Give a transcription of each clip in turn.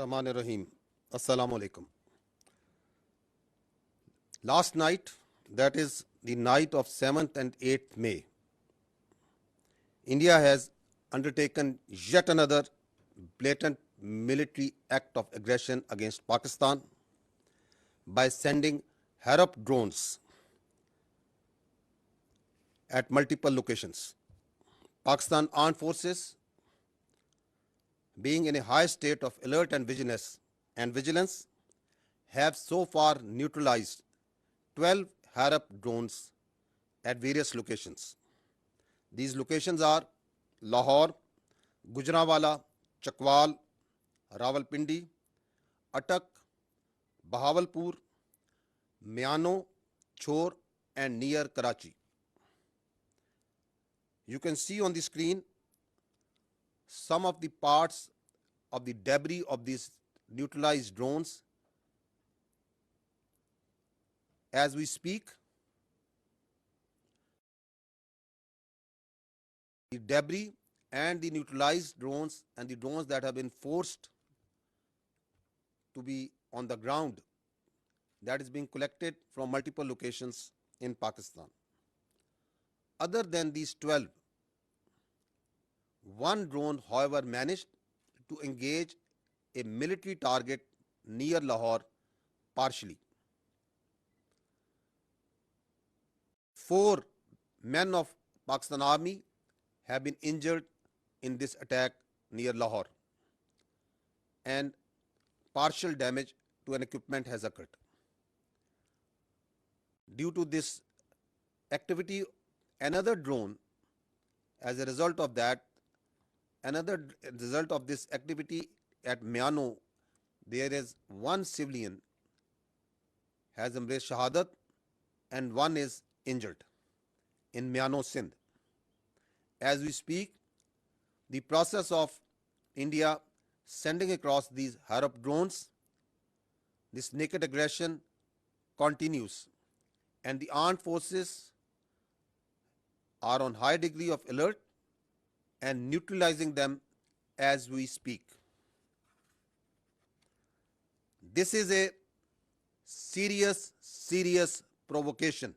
Rahman Rahim. Assalamu alaikum. Last night, that is the night of 7th and 8th May, India has undertaken yet another blatant military act of aggression against Pakistan by sending Harop drones at multiple locations. Pakistan Armed Forces, being in a high state of alert and vigilance, have so far neutralized 12 Harop drones at various locations. These locations are Lahore, Gujranwala, Chakwal, Rawalpindi, Attak, Bahawalpur, Miano, Chor, and near Karachi. You can see on the screen some of the parts of the debris of these neutralized drones. As we speak, the debris and the neutralized drones and the drones that have been forced to be on the ground, that is being collected from multiple locations in Pakistan. Other than these 12, one drone, however, managed to engage a military target near Lahore partially. 4 men of Pakistan Army have been injured in this attack near Lahore, and partial damage to an equipment has occurred. Due to this activity, another drone, as a result of this activity at Miano, there is one civilian has embraced Shahadat and one is injured in Miano, Sindh. As we speak, the process of India sending across these Harop drones, this naked aggression continues, and the armed forces are on high degree of alert and neutralizing them as we speak. This is a serious provocation,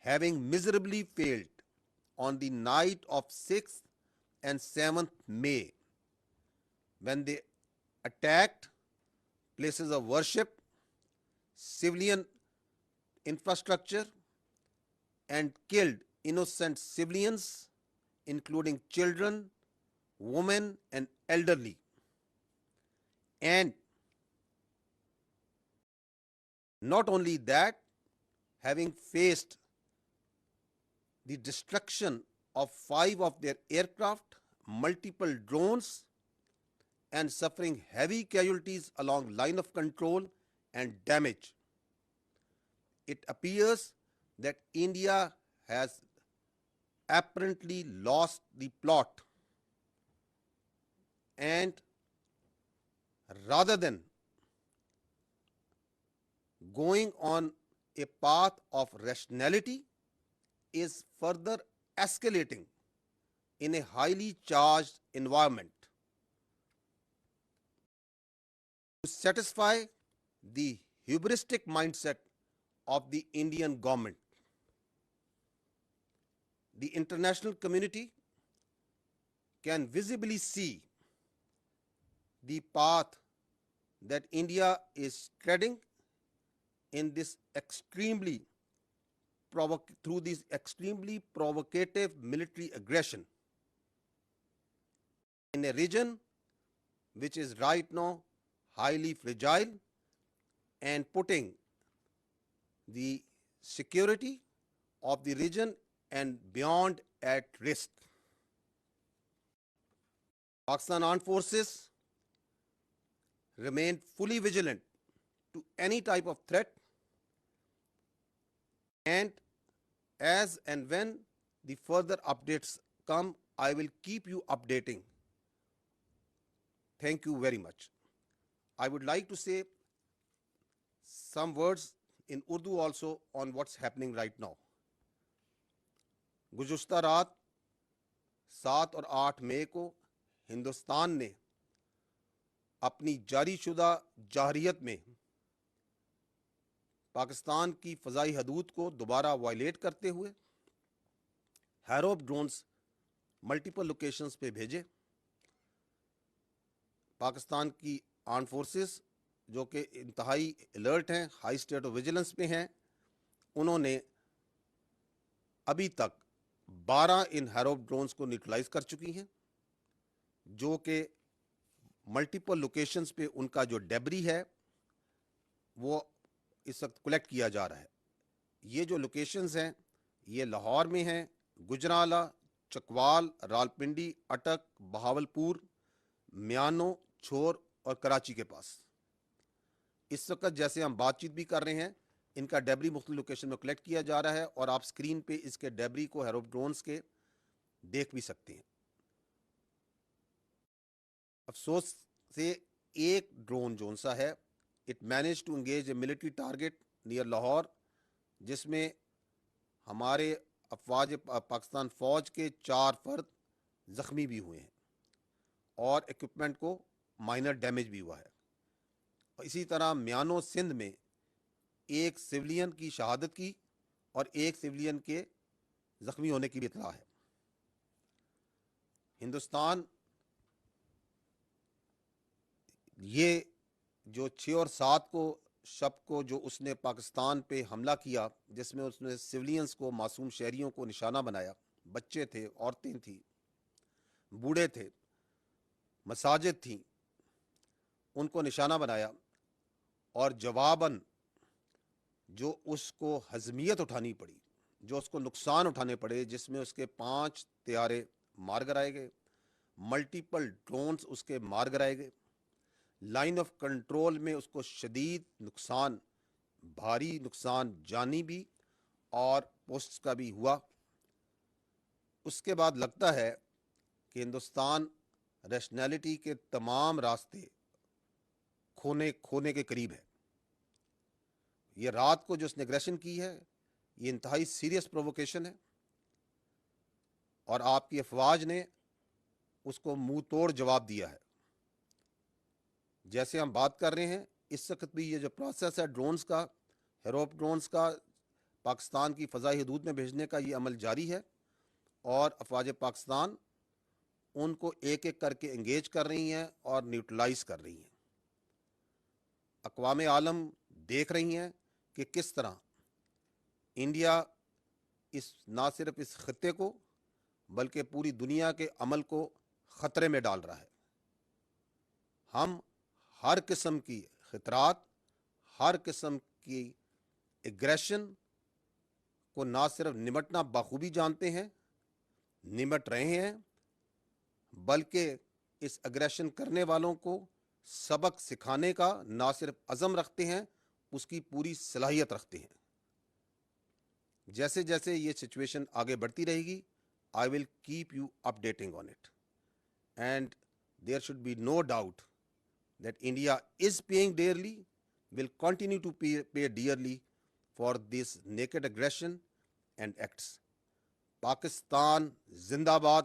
having miserably failed on the night of 6th and 7th May, when they attacked places of worship, civilian infrastructure, and killed innocent civilians, including children, women, and elderly. And not only that, having faced the destruction of 5 of their aircraft, multiple drones, and suffering heavy casualties along line of control and damage, it appears that India has apparently lost the plot, and rather than going on a path of rationality, is further escalating in a highly charged environment to satisfy the hubristic mindset of the Indian government. The international community can visibly see the path that India is treading in this through this extremely provocative military aggression in a region which is right now highly fragile and putting the security of the region and beyond at risk. Pakistan Armed Forces remain fully vigilant to any type of threat, and as and when the further updates come, I will keep you updating. Thank you very much. I would like to say some words in Urdu also on what's happening right now. गुज़श्ता रात 7 और 8 मई को हिंदुस्तान ने اپنی جاری شدہ جارحیت میں پاکستان کی فضائی حدود کو دوبارہ وائلیٹ کرتے ہوئے ہیروپ ڈرونز ملٹیپل لوکیشنز پہ بھیجے. پاکستان کی آرم فورسز جو کہ انتہائی الرٹ ہیں, ہائی اسٹیٹ آف ویجیلنس پہ ہیں, انہوں نے ابھی تک 12 ان ہیروپ ڈرونز کو نیوٹرلائز کر چکی ہیں, جو کہ ملٹیپل لوکیشنز پہ ان کا جو ڈیبری ہے وہ اس وقت کلیکٹ کیا جا رہا ہے. یہ جو لوکیشنز ہیں یہ لاہور میں ہیں, گجرانوالہ, چکوال, رالپنڈی, اٹک, بہاولپور, میانو, چھور اور کراچی کے پاس. اس وقت جیسے ہم بات چیت بھی کر رہے ہیں ان کا ڈیبری مختلف لوکیشن میں کلیکٹ کیا جا رہا ہے, اور آپ سکرین پہ اس کے ڈیبری کو ہیروپ ڈرونز کے دیکھ بھی سکتے ہیں. افسوس سے ایک ڈرون جون سا ہے, it manage to engage a military target near Lahore, جس میں ہمارے افواج پاکستان فوج کے 4 فرد زخمی بھی ہوئے ہیں اور ایکوپمنٹ کو مائنر ڈیمیج بھی ہوا ہے. اسی طرح میانو سندھ میں ایک سولین کی شہادت کی اور ایک سولین کے زخمی ہونے کی بھی اطلاع ہے. ہندوستان یہ جو 6 اور 7 کو شب کو جو اس نے پاکستان پہ حملہ کیا, جس میں اس نے سولینز کو, معصوم شہریوں کو نشانہ بنایا, بچے تھے, عورتیں تھیں, بوڑھے تھے, مساجد تھیں, ان کو نشانہ بنایا, اور جواباً جو اس کو ہضمیت اٹھانی پڑی, جو اس کو نقصان اٹھانے پڑے, جس میں اس کے 5 طیارے مار گرائے گئے, ملٹیپل ڈرونز اس کے مار گرائے گئے, لائن آف کنٹرول میں اس کو شدید نقصان, بھاری نقصان جانی بھی اور پوسٹس کا بھی ہوا. اس کے بعد لگتا ہے کہ ہندوستان ریشنلٹی کے تمام راستے کھونے کے قریب ہے. یہ رات کو جو اس نے اگریشن کی ہے یہ انتہائی سیریس پرووکیشن ہے, اور آپ کی افواج نے اس کو منہ توڑ جواب دیا ہے. جیسے ہم بات کر رہے ہیں اس وقت بھی یہ جو پروسیس ہے ڈرونز کا, ہیروپ ڈرونز کا, پاکستان کی فضائی حدود میں بھیجنے کا یہ عمل جاری ہے, اور افواج پاکستان ان کو ایک ایک کر کے انگیج کر رہی ہیں اور نیوٹرلائز کر رہی ہیں. اقوام عالم دیکھ رہی ہیں کہ کس طرح انڈیا نہ صرف اس خطے کو بلکہ پوری دنیا کے امن کو خطرے میں ڈال رہا ہے. ہم ہر قسم کی خطرات, ہر قسم کی ایگریشن کو نہ صرف نمٹنا بخوبی جانتے ہیں, نمٹ رہے ہیں, بلکہ اس اگریشن کرنے والوں کو سبق سکھانے کا نہ صرف عزم رکھتے ہیں, اس کی پوری صلاحیت رکھتے ہیں. جیسے جیسے یہ سچویشن آگے بڑھتی رہے گی, I will keep you updating on it. And there should be no doubt that India is paying dearly, will continue to pay dearly for this naked aggression and acts. Pakistan زندہ باد,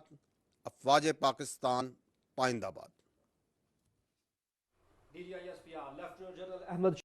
افواج پاکستان پائندہ باد. DGISPR Lieutenant General Ahmed